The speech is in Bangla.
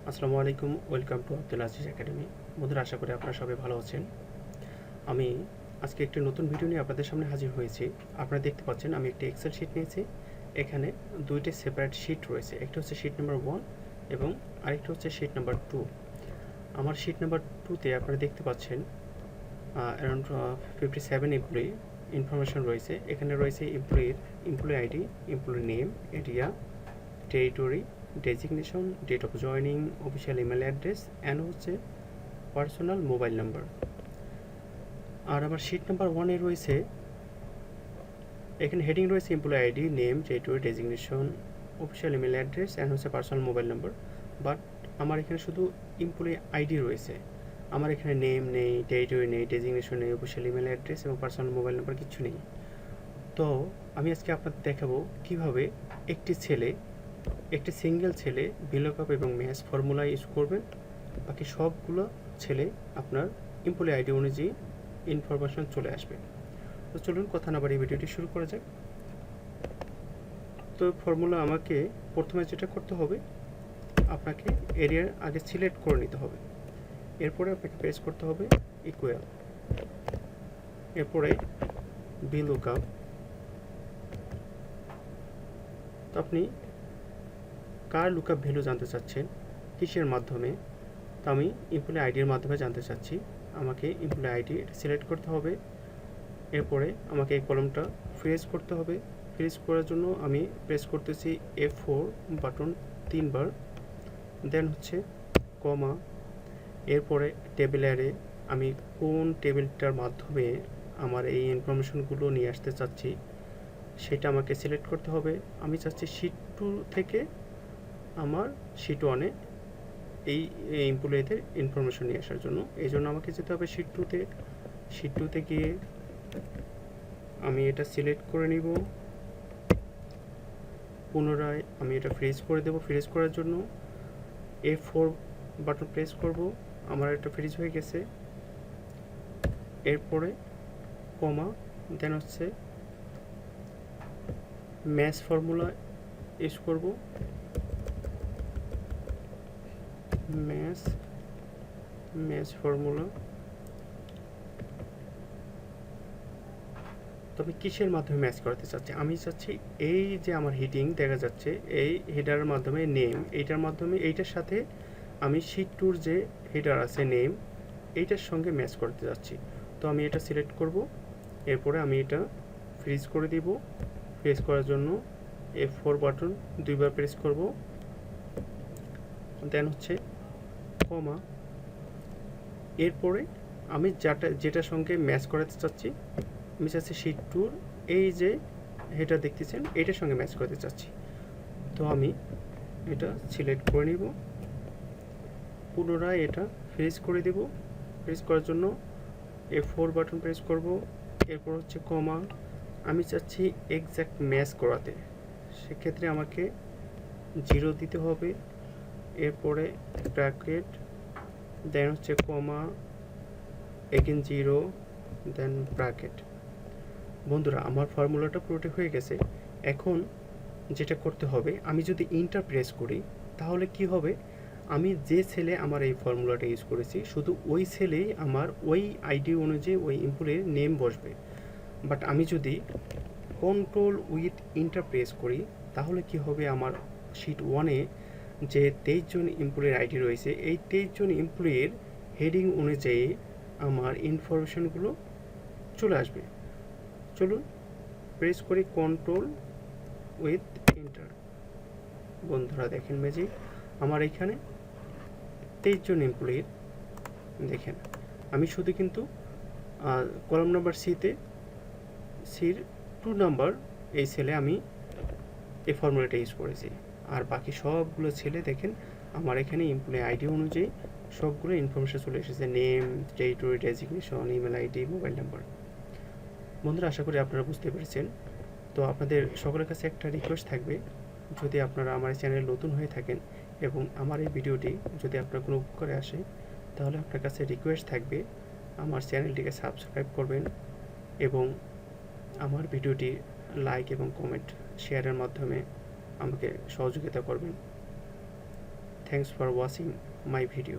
আসসালামু আলাইকুম, welcome to Abdul Aziz academy. বন্ধুরা, আশা করি আপনারা সবাই ভালো আছেন। আমি আজকে একটি নতুন ভিডিও নিয়ে আপনাদের সামনে হাজির হয়েছি। আপনারা দেখতে পাচ্ছেন আমি একটি এক্সেল শিট নিয়েছি। এখানে দুইটি সেপারেট শিট রয়েছে, একটা হচ্ছে শিট নাম্বার 1 এবং আরেকটা হচ্ছে শিট নাম্বার 2। আমার শিট নাম্বার 2তে আপনারা দেখতে পাচ্ছেন অ্যারাউন্ড 57 এমপ্লয়ি ইনফরমেশন রয়েছে। এখানে রয়েছে employee ID, employee name, area, territory, designation, date of joining, official email address and হচ্ছে পার্সোনাল মোবাইল নাম্বার। আর আমার শিট নাম্বার 1-এ রয়েছে, এখানে হেডিং রয়েছে employee ID, name, territory, designation, official email address and হচ্ছে পার্সোনাল মোবাইল নাম্বার। বাট আমার এখানে শুধু এমপ্লয়ি আইডি রয়েছে। আমার এখানে নেম নেই, টেরিটরি নেই, ডেজিগনেশন নেই, অফিসিয়াল ইমেল অ্যাড্রেস এবং পার্সোনাল মোবাইল নাম্বার কিছু নেই। তো আমি আজকে আপনাদের দেখাবো কীভাবে একটি সিঙ্গেল ছেলে ভিলুকআপ এবং ম্যাচ ফর্মুলা ইউজ করবেন। বাকি সবগুলো ছেলে আপনার এমপ্লয়ি আইডি অনুযায়ী ইনফরমেশন চলে আসবে। তো চলুন কথা না বাড়িয়ে ভিডিওটি শুরু করা যাক। তো ফর্মুলা আমাকে প্রথমে যেটা করতে হবে, আপনাকে এরিয়ার আগে সিলেক্ট করে নিতে হবে। এরপরে আপনাকে প্রেস করতে হবে ইকুয়াল, এরপরে ভিলুকআপ। তো আপনি কার লুকআপ ভ্যালু জানতে চাচ্ছেন, কিসের মাধ্যমে? তো আমি এমপ্লয়ি আইডির মাধ্যমে জানতে চাচ্ছি। আমাকে এমপ্লয়ি আইডি সিলেক্ট করতে হবে। এরপরে আমাকে এই কলমটা ফ্রিজ করতে হবে। ফ্রিজ করার জন্য আমি প্রেস করতেছি F4 বাটন 3 বার, দেন হচ্ছে কমা। এরপরে টেবিল অ্যারে, আমি কোন টেবিলটার মাধ্যমে আমার এই ইনফরমেশনগুলো নিয়ে আসতে চাচ্ছি সেটা আমাকে সিলেক্ট করতে হবে। আমি চাচ্ছি শিট 2 থেকে আমার শিট 1-এ এই এমপ্লয়িদের ইনফরমেশন নিয়ে আসার জন্য। এই জন্য আমাকে যেতে হবে শিট 2-তে গিয়ে আমি এটা সিলেক্ট করে নিব। পুনরায় আমি এটা ফ্রিজ করে দেব। ফ্রিজ করার জন্য F4 বাটন প্রেস করব। আমার এটা ফ্রিজ হয়ে গেছে। এরপরে কমা, দেন হচ্ছে ম্যাচ ফর্মুলা ইউজ করব। Match formula. তবে কিসের মাধ্যমে ম্যাচ করাতে চাচ্ছি? আমি চাচ্ছি এই যে আমার হেডিং দেখা যাচ্ছে, এই হেডারের মাধ্যমে নেম, এইটার মাধ্যমে এইটার সাথে আমি শিট 2-র যে হেডার আছে নেম, এইটার সঙ্গে ম্যাচ করতে যাচ্ছি। তো আমি এটা সিলেক্ট করব। এরপরে আমি এটা ফ্রিজ করে দিব। ফ্রিজ করার জন্য F4 বাটন 2 বার প্রেস করব, দেন হচ্ছে কমা। এরপরে আমি যেটার সঙ্গে ম্যাচ করাতে চাচ্ছি, আমি চাচ্ছি শিট 2-র এই যে হেডার দেখতেছেন এটার সঙ্গে ম্যাচ করতে চাচ্ছি। তো আমি এটা সিলেক্ট করে নিব। পুনরায় এটা ফ্রিজ করে দেব। ফ্রিজ করার জন্য F4 বাটন প্রেস করব। এরপর হচ্ছে কমা। আমি চাচ্ছি এক্স্যাক্ট ম্যাচ করাতে, সেক্ষেত্রে আমাকে 0 দিতে হবে। এরপরে ব্র্যাকেট, দেন হচ্ছে কমা, এগেন 0, দেন ব্র্যাকেট। বন্ধুরা, আমার ফর্মুলাটা পুরোটা হয়ে গেছে। এখন যেটা করতে হবে, আমি যদি ইন্টার প্রেস করি তাহলে কি হবে, আমি যে সেলে আমার এই ফর্মুলাটা ইউজ করেছি শুধু ওই সেলেই আমার ওই আইডি অনুযায়ী ওই এমপ্লয়ির নেম বসবে। বাট আমি যদি কন্ট্রোল উইথ ইন্টার প্রেস করি তাহলে কি হবে, আমার শিট 1-এ যে 23 জন এমপ্লয়ির আইডি রয়েছে, এই 23 জন এমপ্লয়ির হেডিং অনুযায়ী আমার ইনফরমেশনগুলো চলে আসবে। চলুন প্রেস করি কন্ট্রোল উইথ ইন্টার। বন্ধুরা দেখেন ম্যাজিক, আমার এখানে 23 জন এমপ্লয়ির দেখেন। আমি শুধু কিন্তু কলাম নাম্বার সির 2 নাম্বার এই সেলে আমি এই ফর্মুলাটা ইউজ করেছি। আর বাকি সবগুলো ছেলে দেখেন আমার এখানে এমপ্লয়ি আইডি অনুযায়ী সবগুলো ইনফরমেশন চলে এসেছে, name, territory, designation, email ID, mobile number. বন্ধুরা, আশা করি আপনারা বুঝতে পেরেছেন। তো আপনাদের সকলের কাছে একটা রিকোয়েস্ট থাকবে, যদি আপনারা আমার চ্যানেল নতুন হয়ে থাকেন এবং আমার এই ভিডিওটি যদি আপনার কোনো উপকারে আসে, তাহলে আপনার কাছে রিকোয়েস্ট থাকবে আমার চ্যানেলটিকে সাবস্ক্রাইব করবেন এবং আমার ভিডিওটি লাইক এবং কমেন্ট শেয়ারের মাধ্যমে আমাকে সহযোগিতা করবেন। Thanks for watching my video.